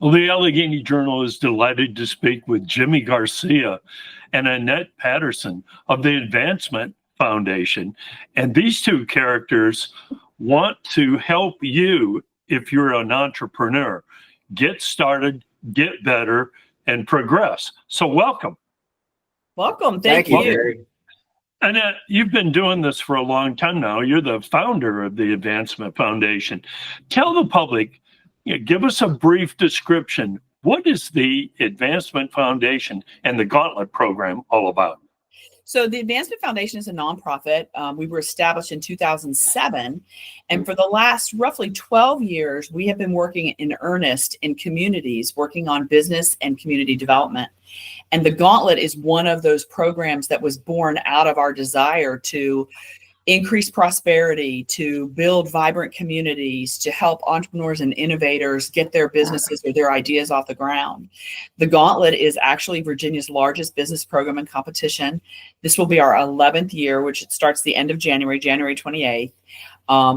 Well, the Alleghany Journal is delighted to speak with Jimmy Garcia and Annette Patterson of the Advancement Foundation. And these two characters want to help you, if you're an entrepreneur, get started, get better, and progress. So welcome. Welcome. Thank you. Gary. Annette, you've been doing this for a long time now. You're the founder of the Advancement Foundation. Tell the public, give us a brief description. What is the Advancement Foundation and the Gauntlet program all about? So the Advancement Foundation is a nonprofit. We were established in 2007. And for the last roughly 12 years, we have been working in earnest in communities, working on business and community development. And the Gauntlet is one of those programs that was born out of our desire to increase prosperity, to build vibrant communities, to help entrepreneurs and innovators get their businesses or their ideas off the ground. The Gauntlet is actually Virginia's largest business program and competition. This will be our 11th year, which starts the end of January 28th.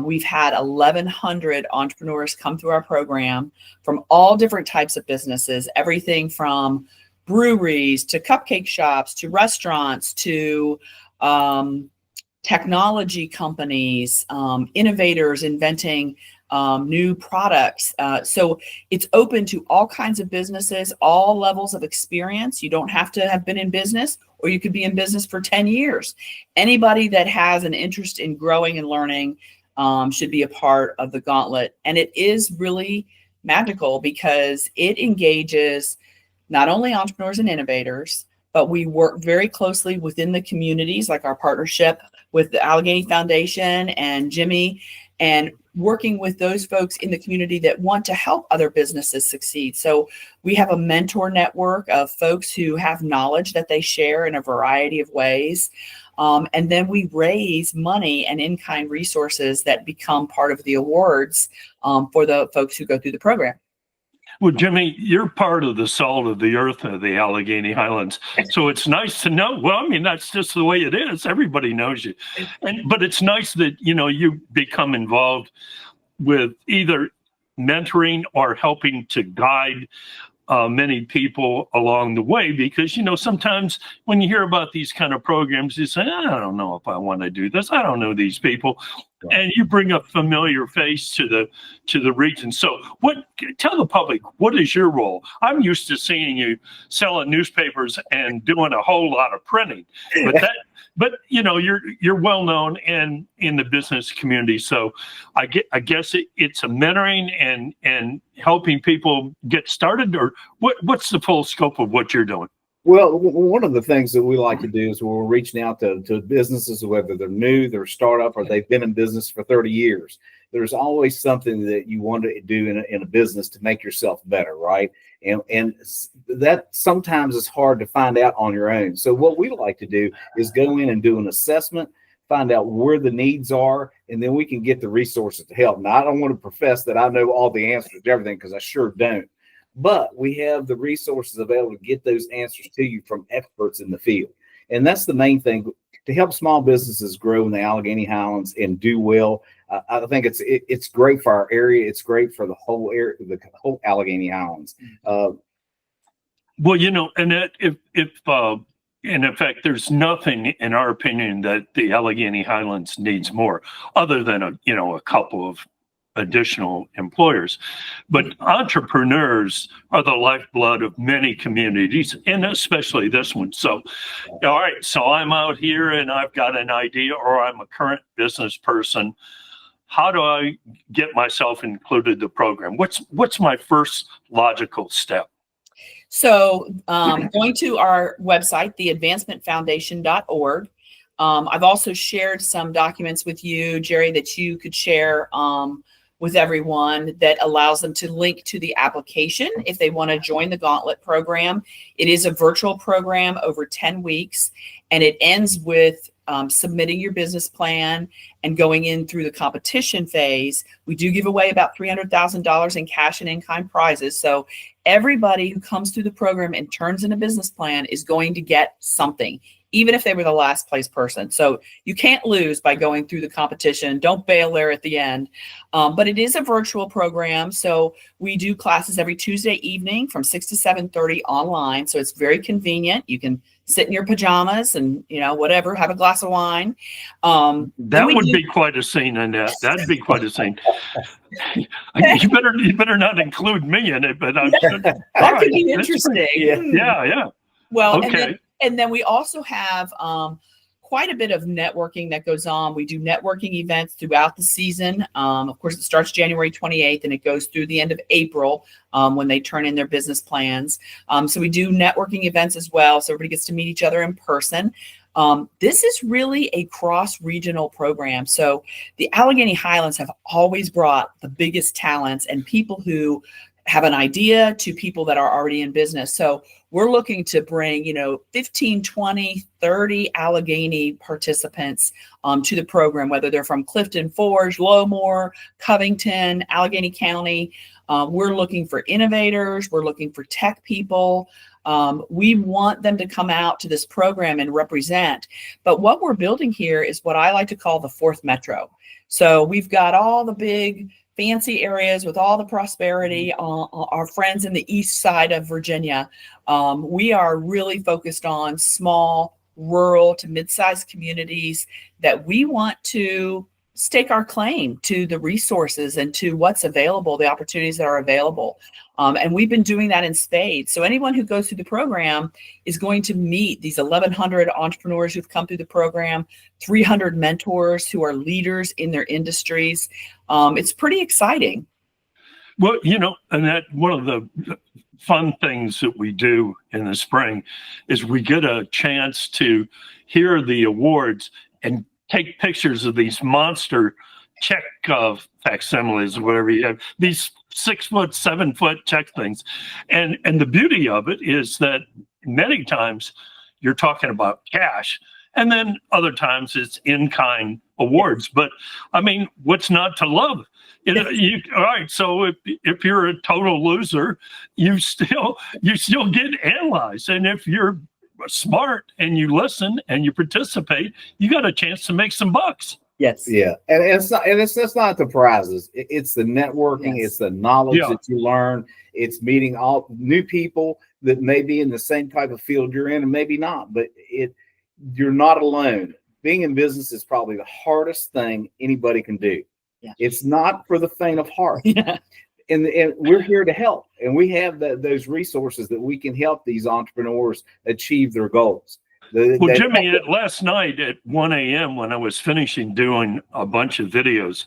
We've had 1,100 entrepreneurs come through our program from all different types of businesses, everything from breweries to cupcake shops to restaurants to technology companies, innovators inventing new products. So it's open to all kinds of businesses, all levels of experience. You don't have to have been in business, or you could be in business for 10 years. Anybody that has an interest in growing and learning should be a part of the Gauntlet. And it is really magical because it engages not only entrepreneurs and innovators, but we work very closely within the communities, like our partnership with the Alleghany Foundation and Jimmy, and working with those folks in the community that want to help other businesses succeed. So we have a mentor network of folks who have knowledge that they share in a variety of ways. And then we raise money and in-kind resources that become part of the awards for the folks who go through the program. Well, Jimmy, you're part of the salt of the earth of the Alleghany Highlands. So it's nice to know. Well, I mean, that's just the way it is. Everybody knows you. But it's nice that, you become involved with either mentoring or helping to guide many people along the way, because, sometimes when you hear about these kind of programs, you say, I don't know if I want to do this. I don't know these people. And you bring a familiar face to the region. So tell the public, what is your role? I'm used to seeing you selling newspapers and doing a whole lot of printing, but you're well known in the business community. So I guess it's a mentoring and helping people get started, or what's the full scope of what you're doing? Well, one of the things that we like to do is we're reaching out to businesses, whether they're new, they're a startup, or they've been in business for 30 years. There's always something that you want to do in a business to make yourself better, right? And that sometimes is hard to find out on your own. So what we like to do is go in and do an assessment, find out where the needs are, and then we can get the resources to help. Now, I don't want to profess that I know all the answers to everything, because I sure don't. But we have the resources available to get those answers to you from experts in the field. And that's the main thing, to help small businesses grow in the Alleghany Highlands and do well. I think it's great for our area. It's great for the whole area, the whole Alleghany Highlands. Well, Annette, if in effect, there's nothing, in our opinion, that the Alleghany Highlands needs more, other than a couple of additional employers. But entrepreneurs are the lifeblood of many communities, and especially this one. So, all right, so I'm out here and I've got an idea, or I'm a current business person. How do I get myself included in the program? What's my first logical step? So going to our website, theadvancementfoundation.org. I've also shared some documents with you, Jerry, that you could share with everyone, that allows them to link to the application if they want to join the Gauntlet program. It is a virtual program over 10 weeks, and it ends with submitting your business plan and going in through the competition phase. We do give away about $300,000 in cash and in-kind prizes. So everybody who comes through the program and turns in a business plan is going to get something. even if they were the last place person. So you can't lose by going through the competition. Don't bail there at the end. But it is a virtual program. So we do classes every Tuesday evening from 6 to 7:30 online. So it's very convenient. You can sit in your pajamas and, whatever, have a glass of wine. That would be quite a scene, Annette. That'd be quite a scene. You better not include me in it, but that could be interesting. Yeah. Well, okay. And then we also have quite a bit of networking that goes on. We do networking events throughout the season. Of course, it starts January 28th and it goes through the end of April when they turn in their business plans. So we do networking events as well. So everybody gets to meet each other in person. This is really a cross-regional program. So the Alleghany Highlands have always brought the biggest talents and people who have an idea to people that are already in business. So we're looking to bring, 15, 20, 30 Alleghany participants to the program, whether they're from Clifton Forge, Lowmore, Covington, Alleghany County. We're looking for innovators. We're looking for tech people. We want them to come out to this program and represent. But what we're building here is what I like to call the fourth metro. So we've got all the big fancy areas with all the prosperity, our friends in the east side of Virginia. We are really focused on small, rural to mid-sized communities that we want to stake our claim to the resources and to what's available, the opportunities that are available. And we've been doing that in spades. So anyone who goes through the program is going to meet these 1,100 entrepreneurs who've come through the program, 300 mentors who are leaders in their industries. It's pretty exciting. Well, and that one of the fun things that we do in the spring is we get a chance to hear the awards and take pictures of these monster check facsimiles, whatever you have, these 6 foot, 7 foot check things. And the beauty of it is that many times you're talking about cash, and then other times it's in-kind awards. But I mean, what's not to love? All right. So if you're a total loser, you still get analyzed. And if you're smart and you listen and you participate, you got a chance to make some bucks. Yes. Yeah. And it's not the prizes. It's the networking. Yes. It's the knowledge that you learn. It's meeting all new people that may be in the same type of field you're in and maybe not, but you're not alone. Being in business is probably the hardest thing anybody can do. Yeah. It's not for the faint of heart. Yeah. And we're here to help. And we have those resources that we can help these entrepreneurs achieve their goals. Well, Jimmy, last night at 1 a.m. when I was finishing doing a bunch of videos,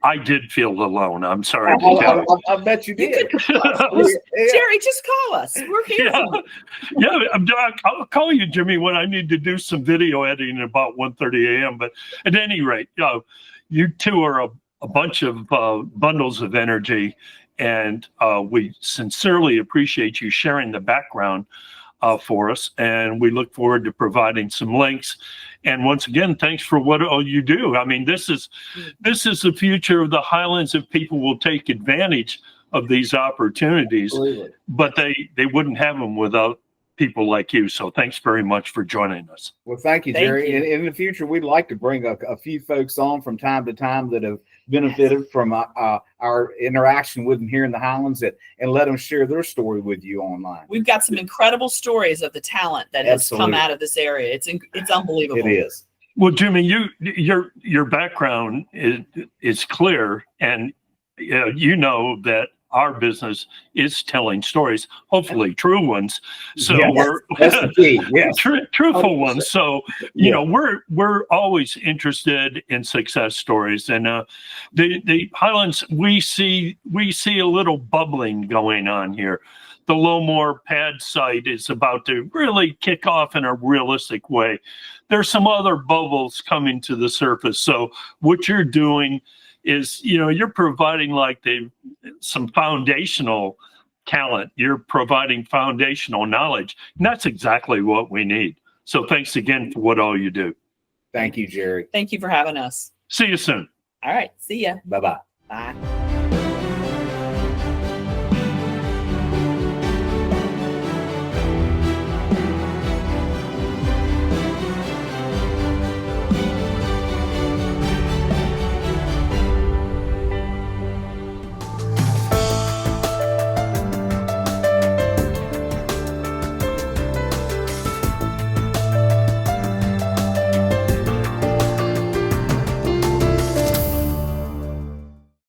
I did feel alone. I'm sorry to tell you. I bet you did. Jerry, just call us. We're here. Yeah, I'll call you, Jimmy, when I need to do some video editing at about 1:30 a.m. But at any rate, you two are a bunch of bundles of energy, and we sincerely appreciate you sharing the background for us, and we look forward to providing some links. And once again, thanks for what all you do. I mean, this is the future of the Highlands if people will take advantage of these opportunities. Absolutely. But they wouldn't have them without people like you. So thanks very much for joining us. Well, thank you, Jerry. And in the future, we'd like to bring a few folks on from time to time that have benefited from our interaction with them here in the Highlands and let them share their story with you online. We've got some incredible stories of the talent that has come out of this area. It's unbelievable. It is. Well, Jimmy, your background is clear, and you know that our business is telling stories, hopefully true ones. So that's the key. Yes. Truthful ones. So, you know, we're always interested in success stories. And the Highlands, we see a little bubbling going on here. The Lowmore pad site is about to really kick off in a realistic way. There's some other bubbles coming to the surface. So what you're doing is, you know, you're providing like some foundational talent. You're providing foundational knowledge. And that's exactly what we need. So thanks again for what all you do. Thank you, Jerry. Thank you for having us. See you soon. All right. See ya. Bye-bye. Bye.